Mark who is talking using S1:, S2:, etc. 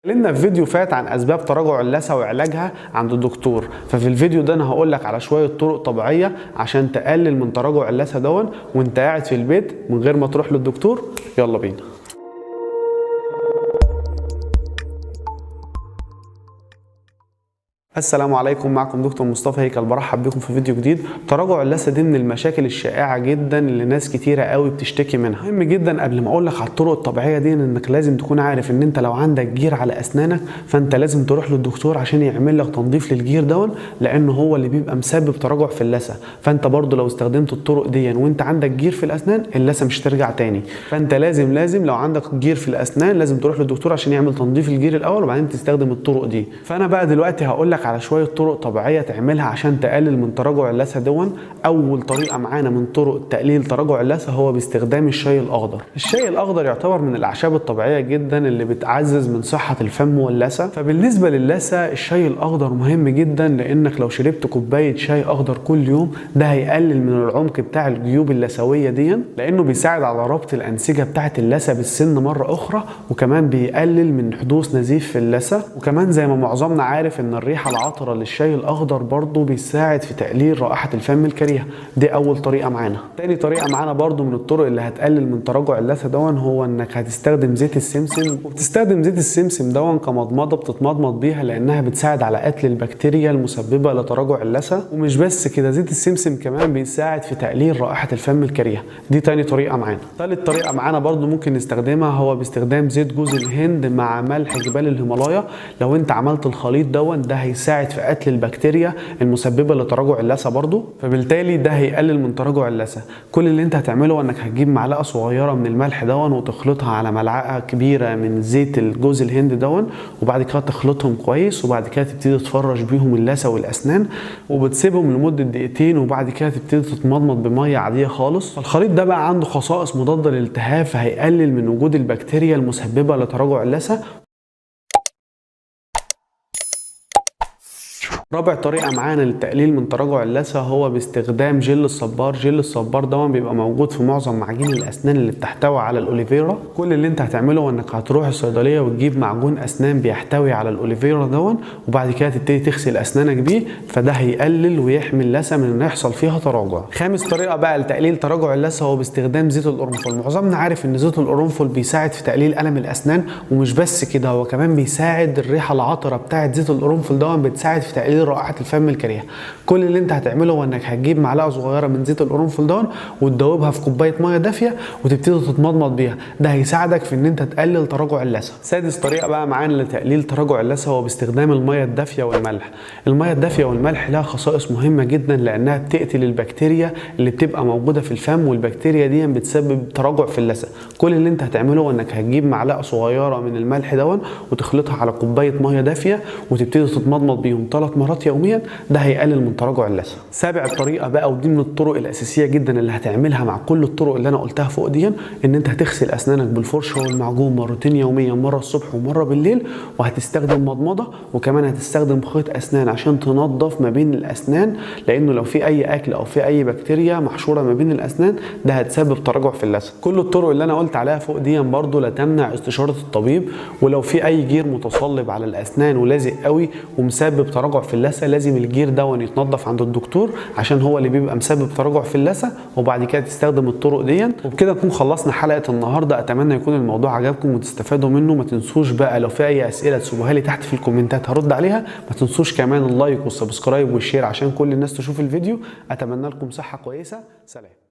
S1: اتكلمنا في فيديو فات عن اسباب تراجع اللثه وعلاجها عند الدكتور، ففي الفيديو ده انا هقول لك على شويه طرق طبيعيه عشان تقلل من تراجع اللثه دون وانت قاعد في البيت من غير ما تروح للدكتور. يلا بينا. السلام عليكم، معكم دكتور مصطفى هيكل، برحب بكم في فيديو جديد. تراجع اللثه دي من المشاكل الشائعه جدا اللي ناس كتيره قوي بتشتكي منها. مهم جدا قبل ما اقول لك على الطرق الطبيعيه دي انك لازم تكون عارف ان انت لو عندك جير على اسنانك فانت لازم تروح للدكتور عشان يعمل لك تنظيف للجير دون، لانه هو اللي بيبقى مسبب تراجع في اللثه. فانت برضو لو استخدمت الطرق دي وانت عندك جير في الاسنان اللثه مش هترجع تاني. فانت لازم لو عندك جير في الاسنان لازم تروح للدكتور عشان يعمل تنظيف الجير الاول وبعدين تستخدم الطرق دي. فانا بقى دلوقتي هقول لك على شويه طرق طبيعيه تعملها عشان تقلل من تراجع اللثه دون. اول طريقه معانا من طرق تقليل تراجع اللثه هو باستخدام الشاي الاخضر. الشاي الاخضر يعتبر من الاعشاب الطبيعيه جدا اللي بتعزز من صحه الفم واللثه. فبالنسبه للثه الشاي الاخضر مهم جدا، لانك لو شربت كوبايه شاي اخضر كل يوم ده هيقلل من العمق بتاع الجيوب اللثويه دي، لانه بيساعد على ربط الانسجه بتاعه اللثه بالسن مره اخرى، وكمان بيقلل من حدوث نزيف في اللثه. وكمان زي ما معظمنا عارف ان الريحه العطره للشاي الاخضر برضو بيساعد في تقليل رائحه الفم الكريهه. دي اول طريقه معانا. تاني طريقه معانا برضو من الطرق اللي هتقلل من تراجع اللثه دون هو انك هتستخدم زيت السمسم. وبتستخدم زيت السمسم دون كمضمضه بتتمضمض بيها لانها بتساعد على قتل البكتيريا المسببه لتراجع اللثه. ومش بس كده، زيت السمسم كمان بيساعد في تقليل رائحه الفم الكريهه. دي تاني طريقه معانا. تالت طريقه معانا برضو ممكن نستخدمها هو باستخدام زيت جوز الهند مع ملح جبال الهيمالايا. لو انت عملت الخليط دون ده هيساعد في قتل البكتيريا المسببه لتراجع اللثه برضو، فبالتالي ده هيقلل من تراجع اللثه. كل اللي انت هتعمله انك هتجيب معلقه صغيره من الملح دون وتخلطها على ملعقه كبيره من زيت الجوز الهند دون، وبعد كده تخلطهم كويس، وبعد كده تبتدي تفرش بيهم اللثه والاسنان وبتسيبهم لمده دقيقتين، وبعد كده تبتدي تتمضمض بميه عاديه خالص. فالخليط ده بقى عنده خصائص مضاده للالتهاب، فهيقلل من وجود البكتيريا المسببه لتراجع اللثه. رابع طريقه معانا للتقليل من تراجع اللثه هو باستخدام جل الصبار. جل الصبار ده بيبقى موجود في معظم معاجين الاسنان اللي بتحتوي على الاوليفيرا. كل اللي انت هتعمله هو انك هتروح الصيدليه وتجيب معجون اسنان بيحتوي على الاوليفيرا دون، وبعد كده تبتدي تغسل اسنانك بيه، فده هيقلل ويحمي اللثه من ان يحصل فيها تراجع. خامس طريقه بقى لتقليل تراجع اللثه هو باستخدام زيت القرنفل. معظمنا عارف ان زيت القرنفل بيساعد في تقليل الم الاسنان، ومش بس كده هو كمان بيساعد الريحه العطره بتاعه زيت القرنفل دون بتساعد في تقليل رائحه الفم الكريهه. كل اللي انت هتعمله هو انك هتجيب معلقه صغيره من زيت القرنفل دون وتدوبها في كوبايه ميه دافيه وتبتدي تتمضمض بيها. ده هيساعدك في ان انت تقلل تراجع اللثه. سادس طريقه بقى معانا لتقليل تراجع اللثه هو باستخدام الميه الدافيه والملح. الميه الدافيه والملح لها خصائص مهمه جدا لانها بتقتل البكتيريا اللي بتبقى موجوده في الفم، والبكتيريا دي بتسبب تراجع في اللثه. كل اللي انت هتعمله هو انك هتجيب معلقه صغيره من الملح دون وتخلطها على كوبايه ميه دافيه وتبتدي تتمضمض بيهم 3 مرات يوميا. ده هيقلل من تراجع اللثه. سابع طريقه بقى، ودي من الطرق الاساسيه جدا اللي هتعملها مع كل الطرق اللي انا قلتها فوق دي، ان انت هتغسل اسنانك بالفرشه والمعجون مرتين يوميا، مره الصبح ومره بالليل، وهتستخدم مضمضه، وكمان هتستخدم خيط اسنان عشان تنظف ما بين الاسنان، لانه لو في اي اكل او في اي بكتيريا محشوره ما بين الاسنان ده هتسبب تراجع في اللثه. كل الطرق اللي انا قلت عليها فوق دي برضو لا تمنع استشاره الطبيب، ولو في اي جير متصلب على الاسنان ولازق قوي ومسبب تراجع في اللثه لازم الجير ده يتنظف عند الدكتور عشان هو اللي بيبقى مسبب تراجع في اللثه، وبعد كده تستخدم الطرق دي. وبكده نكون خلصنا حلقه النهارده. اتمنى يكون الموضوع عجبكم وتستفادوا منه. ما تنسوش بقى لو في اي اسئله تسيبوها لي تحت في الكومنتات هرد عليها. ما تنسوش كمان اللايك والسبسكرايب والشير عشان كل الناس تشوف الفيديو. اتمنى لكم صحه كويسه. سلام.